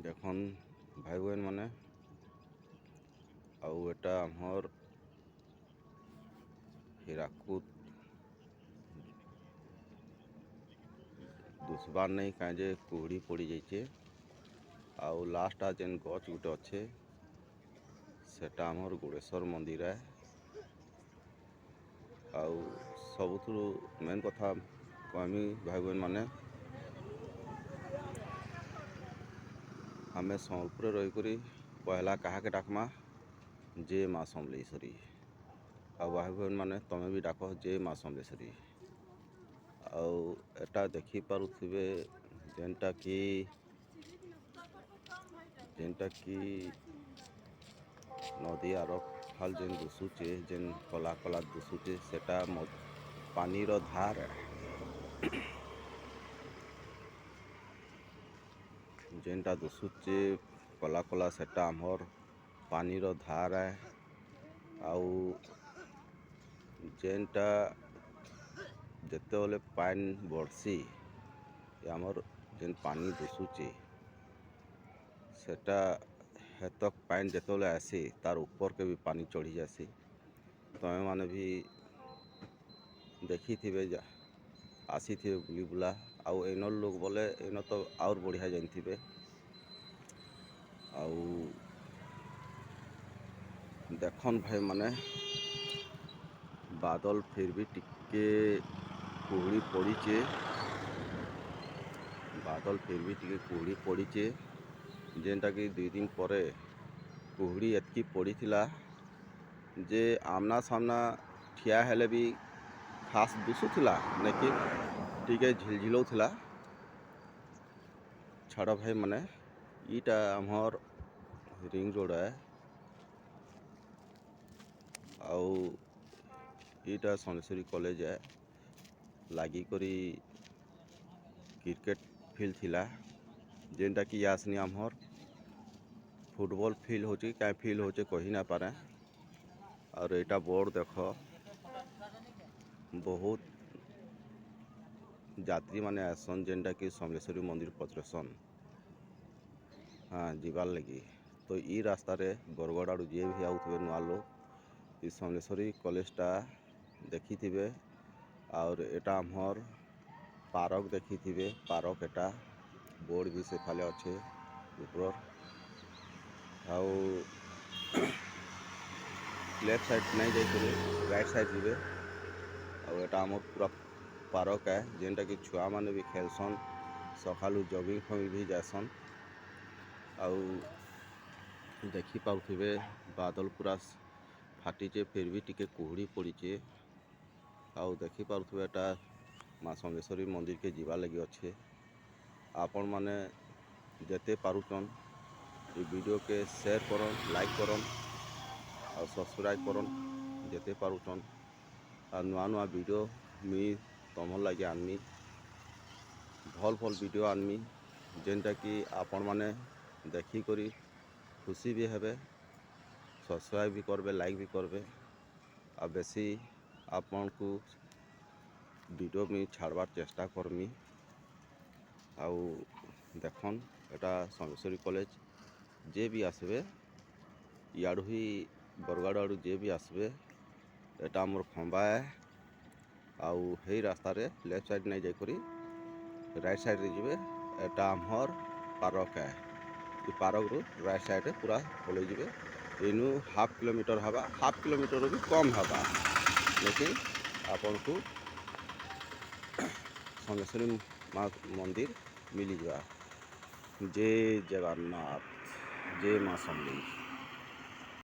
দেখুন ভাই বোন মানে ଆଉ ଏଟା ଆମର୍ ହୀରାକୁଦ ଦୁଶବାର ନାଇଁ କାଁ ଯେ କୁହୁଡ଼ି ପଡ଼ି ଯାଇଛେ ଆଉ ଲାଷ୍ଟଟା ଯେନ୍ ଗଛ ଗୋଟେ ଅଛେ ସେଟା ଆମର୍ ଗୁଡ଼େଶ୍ୱର ମନ୍ଦିର ଆଉ ସବୁଥିରୁ ମେନ୍ କଥା କହମି ଭାଇ বোন ମାନେ ଆମେ ସମ୍ବଲପୁରରେ ରହିକରି ପହଲା କାହାକେ ଡାକମା ଯେ ମା ସମଲେଶ୍ୱରୀ ଆଉ ଭାଇ বোন ମାନେ ତମେ ବି ଡାକ ଯେ ମା ସମଲେଶ୍ୱରୀ। ଆଉ ଏଟା ଦେଖିପାରୁଥିବେ ଯେନ୍ଟା କି ନଦୀ ଆର ଫାଲ ଯେନ୍ ଦିଶୁଛେ ଯେନ୍ କଲା କଲା ଦିଶୁଛେ ସେଟା ପାନିର ଧାର ଯେନ୍ଟା ଦିଶୁଛେ କଲା କଲା ସେଟା ଆମର୍ ପାନିର ଧାର ଆଉ ଯେନ୍ଟା ଯେତେବେଳେ ପାନି ବଢ଼ସି ଆମର୍ ଯେନ୍ ପାନି ଦିଶୁଛେ ସେଟା ହେତକ୍ ପାନି ଯେତେବେଳେ ଆସି ତାର ଉପରକେ ବି ପାନି ଚଢ଼ି ଯାସି। ତମେ ମାନେ ବି ଦେଖିଥିବେ ଆସିଥିବେ ବୁଲି ବୁଲା ଆଉ ଏନର୍ ଲୋକ ବୋଲେ ଏନ ତ ଆଉର ବଢ଼ିଆ ଜାଣିଥିବେ। ଆଉ ଦେଖନ୍ ଭାଇ ମାନେ ବାଦଲ ଫିର୍ ବି ଟିକେ କୁହୁଡ଼ି ପଡ଼ିଛେ ଯେନ୍ଟା କି 2 ଦିନ ପରେ କୁହୁଡ଼ି ଏତକି ପଡ଼ିଥିଲା ଯେ ଆମ୍ନା ସାମ୍ନା ଠିଆ ହେଲେ ବି ଖାସ୍ ଦିଶୁଥିଲା ଲେକିନ୍ ଟିକେ ଝିଲଝିଲଉଥିଲା। ଛାଡ଼ ଭାଇ ମାନେ ଇଟା ଆମର୍ ରିଙ୍ଗ ରୋଡ଼ ଆଉ ଇଟା ସମଲେଶ୍ୱରୀ କଲେଜ ଲାଗିକରି କ୍ରିକେଟ ଫିଲ୍ଡ ଥିଲା ଯେନ୍ଟା କି ଆସନି ଆମର୍ ଫୁଟବଲ ଫିଲ୍ଡ होचे क्या फील्ड होचे कही ना पारे। और एटा बोर्ड देख बहुत यात्री माने आसन जेनटा कि समलेश्वरी मंदिर पचरसन हाँ जीवार लगी। तो ई रास्ता रे बरगढ़ आड़ू जे भी आउथबे नुआ लोग ई समलेश्वरी कॉलेजटा देखिथिबे। और एटा हमर पार्क देखिथिबे पार्क एटा बोर्ड भी से फाले अच्छे ऊपर आउ लेफ्ट साइड नहीं जाइए राइट साइड जीवे। और एटा हमर पूरा पार्क है जेनटा कि छुआ माने भी खेलसन सकालू जॉगिंग फॉगिंग भी जासन। आउ देखि पाउथिबे बादल पूरा फाटीचे फिर भी टिके कुहुड़ी पड़ीचे। आउ देखि पाउथिबे एटा माँ समलेश्वरी मंदिर के जीवा लगी अच्छे। आपण माने जेते पारुचन ये वीडियो के शेयर करन लाइक करन और सब्सक्राइब करन जेते पारुचन। और नुआ नुआ वीडियो मुई तमर लगे आनमी भल भल वीडियो आनमी जेनटा कि आपण माने देखी करी खुशी भी हेबे सब्सक्राइब भी करबे लाइक भी करबे। आ बेसी आपण को वीडियो मुई छाड़बार चेष्टा करमी। आउ देखन एटा समलेश्वरी कॉलेज जे भी आसबे याडू ही बरगढ़ आड़ू जे भी आसबे एटा मोर खंबा है। आउ हे रास्ता रे लेफ्ट साइड नहीं जाकरी राइट साइड रे जीवे एटा हमर पार्क है। ये पार्क रू राइट साइड रे पूरा पलि जीवे इनु हाफ किलोमीटर हवा हाफ किलोमीटर भी कम हवा लेकिन आपन को समलेश्वरी माँ मंदिर मिली जा। जय जगन्नाथ जय माँ समलेश्वरी।